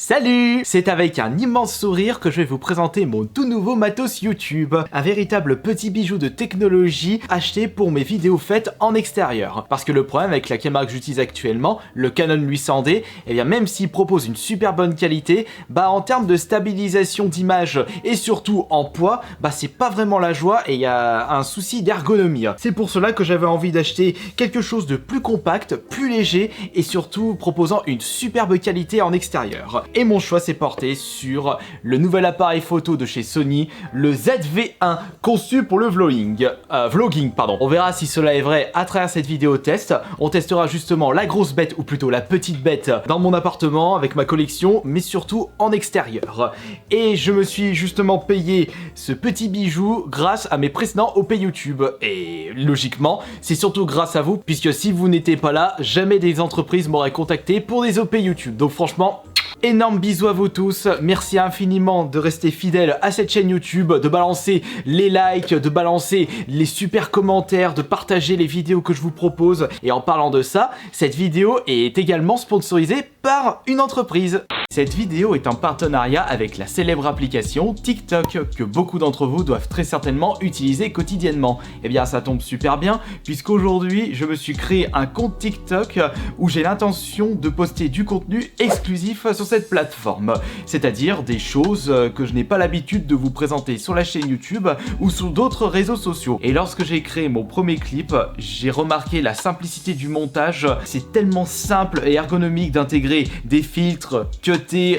Salut! C'est avec un immense sourire que je vais vous présenter mon tout nouveau matos YouTube. Un véritable petit bijou de technologie acheté pour mes vidéos faites en extérieur. Parce que le problème avec la caméra que j'utilise actuellement, le Canon 800D, eh bien même s'il propose une super bonne qualité, en termes de stabilisation d'image et surtout en poids, c'est pas vraiment la joie et il y a un souci d'ergonomie. C'est pour cela que j'avais envie d'acheter quelque chose de plus compact, plus léger et surtout proposant une superbe qualité en extérieur. Et mon choix s'est porté sur le nouvel appareil photo de chez Sony, le ZV-1, conçu pour le vlogging. On verra si cela est vrai à travers cette vidéo test. On testera justement la grosse bête, ou plutôt la petite bête, dans mon appartement avec ma collection, mais surtout en extérieur. Et je me suis justement payé ce petit bijou grâce à mes précédents OP YouTube. Et logiquement, c'est surtout grâce à vous, puisque si vous n'étiez pas là, jamais des entreprises m'auraient contacté pour des OP YouTube. Donc franchement, énorme bisous à vous tous, merci infiniment de rester fidèles à cette chaîne YouTube, de balancer les likes, de balancer les super commentaires, de partager les vidéos que je vous propose. Et en parlant de ça, cette vidéo est également sponsorisée par une entreprise. Cette vidéo est en partenariat avec la célèbre application TikTok, que beaucoup d'entre vous doivent très certainement utiliser quotidiennement. Et bien ça tombe super bien, puisqu'aujourd'hui je me suis créé un compte TikTok où j'ai l'intention de poster du contenu exclusif sur cette plateforme. C'est-à-dire des choses que je n'ai pas l'habitude de vous présenter sur la chaîne YouTube ou sur d'autres réseaux sociaux. Et lorsque j'ai créé mon premier clip, j'ai remarqué la simplicité du montage. C'est tellement simple et ergonomique d'intégrer des filtres,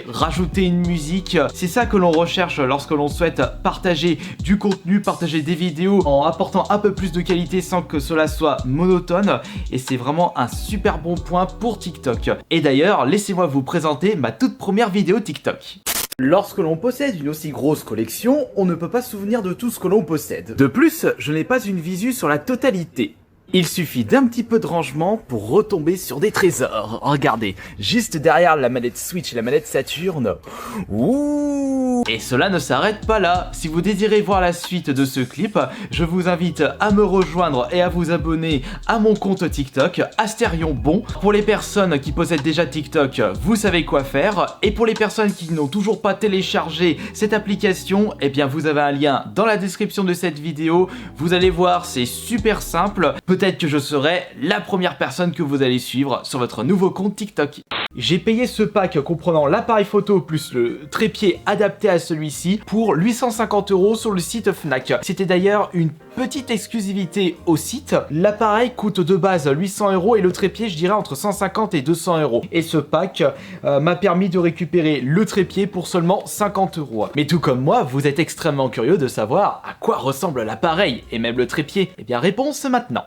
rajouter une musique. C'est ça que l'on recherche lorsque l'on souhaite partager du contenu, partager des vidéos en apportant un peu plus de qualité sans que cela soit monotone. Et c'est vraiment un super bon point pour TikTok. Et d'ailleurs, laissez-moi vous présenter ma toute première vidéo TikTok. Lorsque l'on possède une aussi grosse collection, on ne peut pas se souvenir de tout ce que l'on possède. De plus, je n'ai pas une visu sur la totalité. Il suffit d'un petit peu de rangement pour retomber sur des trésors. Regardez, juste derrière la manette Switch et la manette Saturn. Ouh! Et cela ne s'arrête pas là. Si vous désirez voir la suite de ce clip, je vous invite à me rejoindre et à vous abonner à mon compte TikTok, Astérion Bon. Pour les personnes qui possèdent déjà TikTok, vous savez quoi faire. Et pour les personnes qui n'ont toujours pas téléchargé cette application, eh bien vous avez un lien dans la description de cette vidéo. Vous allez voir, c'est super simple. Peut-être que je serai la première personne que vous allez suivre sur votre nouveau compte TikTok. J'ai payé ce pack comprenant l'appareil photo plus le trépied adapté à celui-ci pour 850 € sur le site Fnac. C'était d'ailleurs une petite exclusivité au site. L'appareil coûte de base 800 € et le trépied je dirais entre 150 et 200 €. Et ce pack m'a permis de récupérer le trépied pour seulement 50 €. Mais tout comme moi, vous êtes extrêmement curieux de savoir à quoi ressemble l'appareil et même le trépied. Eh bien réponse maintenant.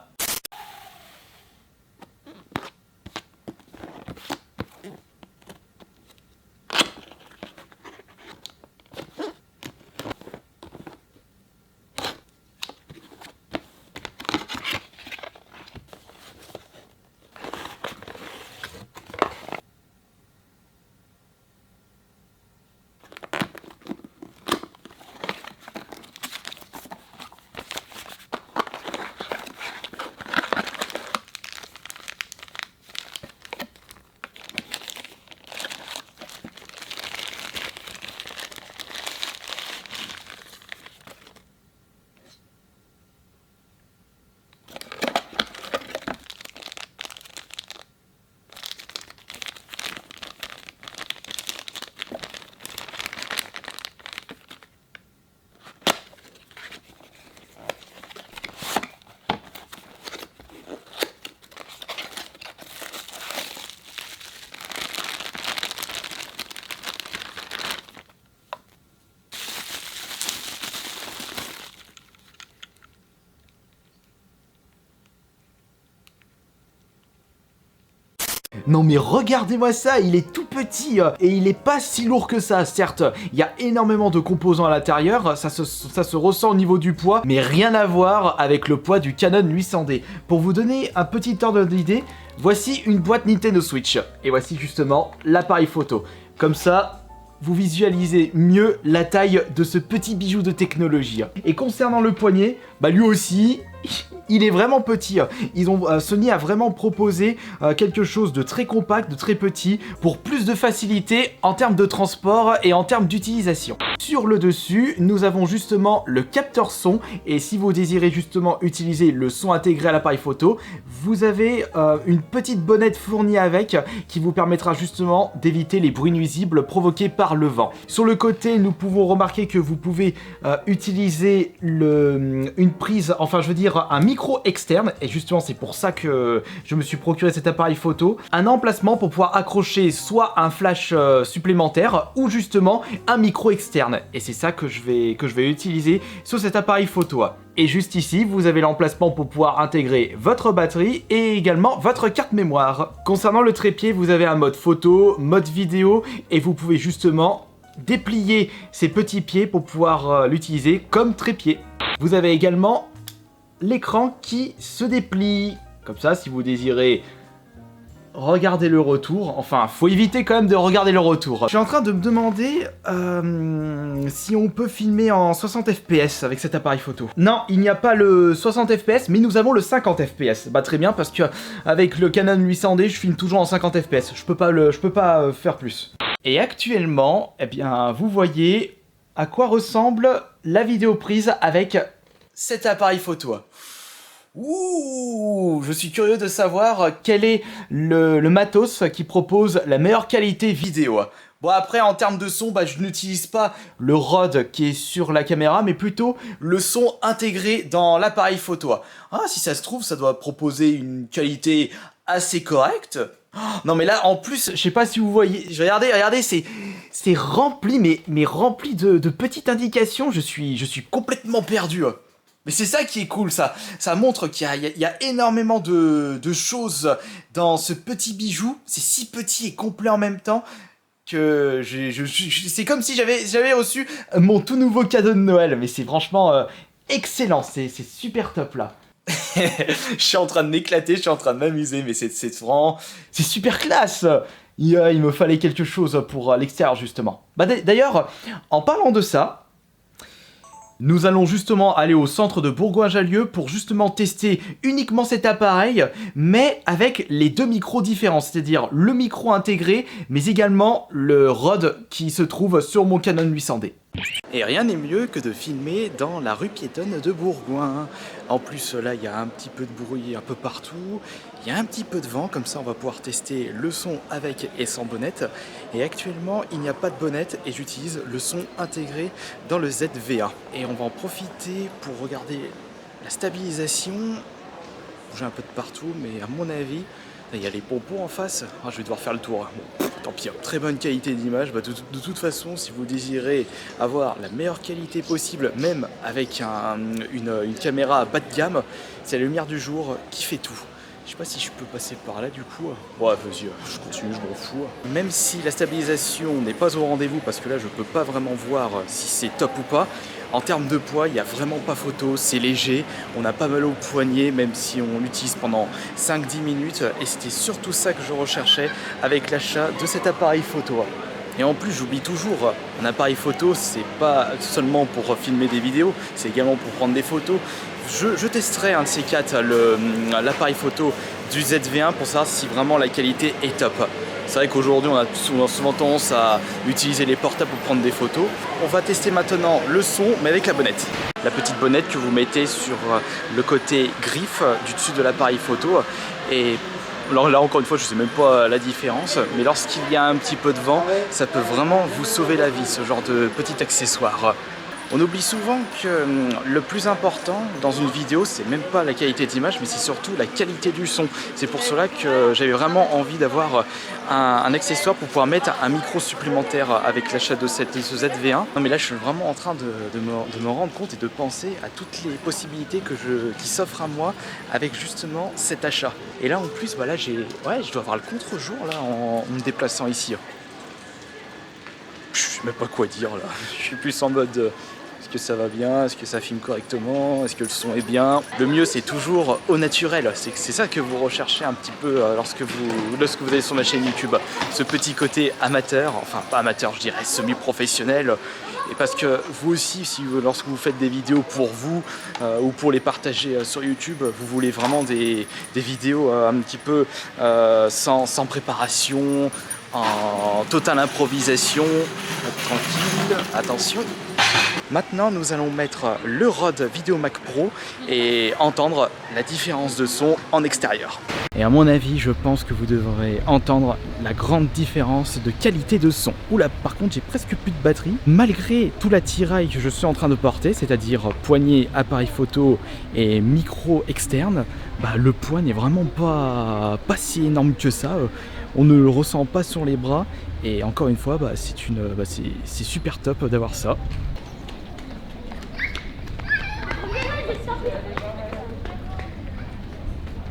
Non mais regardez-moi ça, il est tout petit et il est pas si lourd que ça, certes. Il y a énormément de composants à l'intérieur, ça se ressent au niveau du poids, mais rien à voir avec le poids du Canon 800D. Pour vous donner un petit ordre d'idée, voici une boîte Nintendo Switch. Et voici justement l'appareil photo. Comme ça, vous visualisez mieux la taille de ce petit bijou de technologie. Et concernant le poignet, lui aussi, il est vraiment petit. Sony a vraiment proposé quelque chose de très compact, de très petit, pour plus de facilité en termes de transport et en termes d'utilisation. Sur le dessus, nous avons justement le capteur son, et si vous désirez justement utiliser le son intégré à l'appareil photo, vous avez une petite bonnette fournie avec qui vous permettra justement d'éviter les bruits nuisibles provoqués par le vent. Sur le côté, nous pouvons remarquer que vous pouvez utiliser une prise, enfin je veux dire un micro externe, et justement c'est pour ça que je me suis procuré cet appareil photo, un emplacement pour pouvoir accrocher soit un flash supplémentaire ou justement un micro externe, et c'est ça que je vais utiliser sur cet appareil photo. Et juste ici, vous avez l'emplacement pour pouvoir intégrer votre batterie et également votre carte mémoire. Concernant le trépied, vous avez un mode photo, mode vidéo, et vous pouvez justement déplier ces petits pieds pour pouvoir l'utiliser comme trépied. Vous avez également l'écran qui se déplie. Comme ça, si vous désirez regarder le retour, enfin, faut éviter quand même de regarder le retour. Je suis en train de me demander si on peut filmer en 60 fps avec cet appareil photo. Non, il n'y a pas le 60 fps, mais nous avons le 50 fps. Bah très bien, parce que avec le Canon 800D, je filme toujours en 50 fps. Je peux pas faire plus. Et actuellement, eh bien, vous voyez à quoi ressemble la vidéo prise avec cet appareil photo. Ouh, je suis curieux de savoir quel est le matos qui propose la meilleure qualité vidéo. Bon après en termes de son, je n'utilise pas le RAW qui est sur la caméra, mais plutôt le son intégré dans l'appareil photo. Ah si ça se trouve, ça doit proposer une qualité assez correcte. Oh, non mais là en plus, je sais pas si vous voyez, regardez, c'est rempli, mais rempli de petites indications, je suis complètement perdu. Mais c'est ça qui est cool, ça montre qu'il y a énormément de choses dans ce petit bijou. C'est si petit et complet en même temps que c'est comme si j'avais reçu mon tout nouveau cadeau de Noël. Mais c'est franchement excellent, c'est super top là. Je suis en train de m'éclater, je suis en train de m'amuser, mais c'est vraiment... C'est super classe. Il me fallait quelque chose pour l'extérieur justement. D'ailleurs, en parlant de ça... Nous allons justement aller au centre de Bourgoin-Jallieu pour justement tester uniquement cet appareil, mais avec les deux micros différents, c'est-à-dire le micro intégré, mais également le RAW qui se trouve sur mon Canon 800D. Et rien n'est mieux que de filmer dans la rue piétonne de Bourgoin. En plus là il y a un petit peu de bruit un peu partout, il y a un petit peu de vent, comme ça on va pouvoir tester le son avec et sans bonnette. Et actuellement il n'y a pas de bonnette et j'utilise le son intégré dans le ZV-1. Et on va en profiter pour regarder la stabilisation, bouger un peu de partout, mais à mon avis, il y a les pompons en face, je vais devoir faire le tour. Bon, tant pis, très bonne qualité d'image. De toute façon, si vous désirez avoir la meilleure qualité possible, même avec une caméra bas de gamme, c'est la lumière du jour qui fait tout. Je sais pas si je peux passer par là du coup. Bon, vas-y, je continue, je m'en fous. Même si la stabilisation n'est pas au rendez-vous, parce que là je peux pas vraiment voir si c'est top ou pas. En termes de poids, il n'y a vraiment pas photo, c'est léger, on n'a pas mal au poignet, même si on l'utilise pendant 5-10 minutes. Et c'était surtout ça que je recherchais avec l'achat de cet appareil photo. Et en plus, j'oublie toujours, un appareil photo, c'est pas seulement pour filmer des vidéos, c'est également pour prendre des photos. Je testerai un de ces quatre, l'appareil photo du ZV-1 pour savoir si vraiment la qualité est top. C'est vrai qu'aujourd'hui on a souvent tendance à utiliser les portables pour prendre des photos. On va tester maintenant le son mais avec la bonnette. La petite bonnette que vous mettez sur le côté griffe du dessus de l'appareil photo. Et alors là encore une fois je ne sais même pas la différence, mais lorsqu'il y a un petit peu de vent, ça peut vraiment vous sauver la vie, ce genre de petit accessoire. On oublie souvent que le plus important dans une vidéo, c'est même pas la qualité d'image, mais c'est surtout la qualité du son. C'est pour cela que j'avais vraiment envie d'avoir un accessoire pour pouvoir mettre un micro supplémentaire avec l'achat de ce ZV-1. Non mais là je suis vraiment en train de me rendre compte et de penser à toutes les possibilités qui s'offrent à moi avec justement cet achat. Et là en plus, là je dois avoir le contre-jour là en me déplaçant ici. Je sais même pas quoi dire là, je suis plus en mode est-ce que ça va bien, est-ce que ça filme correctement, est-ce que le son est bien. Le mieux c'est toujours au naturel, c'est ça que vous recherchez un petit peu lorsque vous allez sur ma chaîne YouTube. Ce petit côté amateur, enfin pas amateur je dirais semi-professionnel, Et parce que vous aussi, si lorsque vous faites des vidéos pour vous ou pour les partager sur YouTube, vous voulez vraiment des vidéos un petit peu sans préparation, en totale improvisation, tranquille, attention. Maintenant, nous allons mettre le Rode VideoMac Pro et entendre la différence de son en extérieur. Et à mon avis, je pense que vous devrez entendre la grande différence de qualité de son. Oula, par contre, j'ai presque plus de batterie. Malgré tout l'attirail que je suis en train de porter, c'est-à-dire poignée, appareil photo et micro externe, le poids n'est vraiment pas si énorme que ça. On ne le ressent pas sur les bras. Et encore une fois, c'est super top d'avoir ça.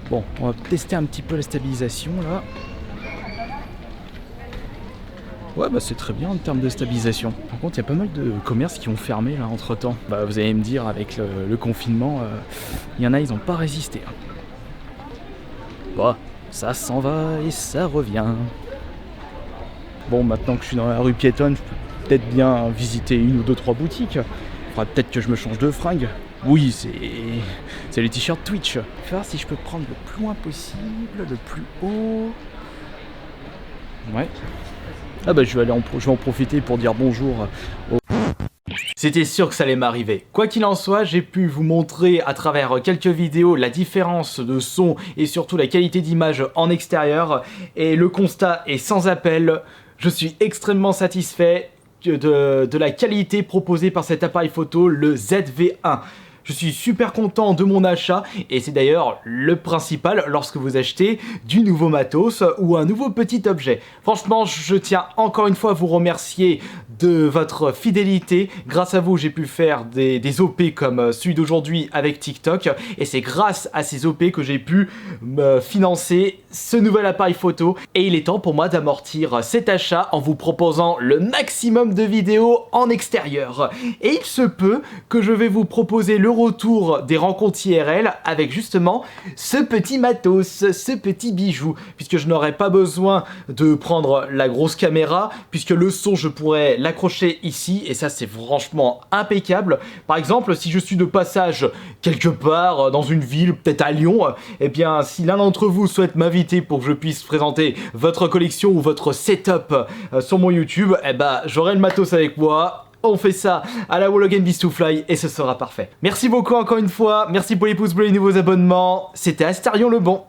Bon, on va tester un petit peu la stabilisation là. Ouais, c'est très bien en termes de stabilisation. Par contre, il y a pas mal de commerces qui ont fermé là entre temps. Vous allez me dire, avec le confinement, il y en a, ils n'ont pas résisté. Bon, ça s'en va et ça revient. Bon, maintenant que je suis dans la rue piétonne, je peux peut-être bien visiter une ou deux, trois boutiques. Il faudra peut-être que je me change de fringue. Oui, c'est les t-shirts Twitch. Je vais voir si je peux prendre le plus loin possible, le plus haut. Ouais. Je vais en profiter pour dire bonjour aux... C'était sûr que ça allait m'arriver. Quoi qu'il en soit, j'ai pu vous montrer à travers quelques vidéos la différence de son et surtout la qualité d'image en extérieur. Et le constat est sans appel. Je suis extrêmement satisfait de la qualité proposée par cet appareil photo, le ZV1. Je suis super content de mon achat et c'est d'ailleurs le principal lorsque vous achetez du nouveau matos ou un nouveau petit objet. Franchement, je tiens encore une fois à vous remercier de votre fidélité. Grâce à vous, j'ai pu faire des OP comme celui d'aujourd'hui avec TikTok et c'est grâce à ces OP que j'ai pu me financer ce nouvel appareil photo. Et il est temps pour moi d'amortir cet achat en vous proposant le maximum de vidéos en extérieur. Et il se peut que je vais vous proposer le retour des rencontres IRL avec justement ce petit matos, ce petit bijou, puisque je n'aurai pas besoin de prendre la grosse caméra, puisque le son je pourrais l'accrocher ici et ça c'est franchement impeccable. Par exemple, si je suis de passage quelque part dans une ville, peut-être à Lyon, et bien si l'un d'entre vous souhaite m'inviter pour que je puisse présenter votre collection ou votre setup sur mon YouTube, j'aurai le matos avec moi. On fait ça à la Wall Again Beast to Fly et ce sera parfait. Merci beaucoup encore une fois, merci pour les pouces bleus et les nouveaux abonnements, c'était Astarion le Bon.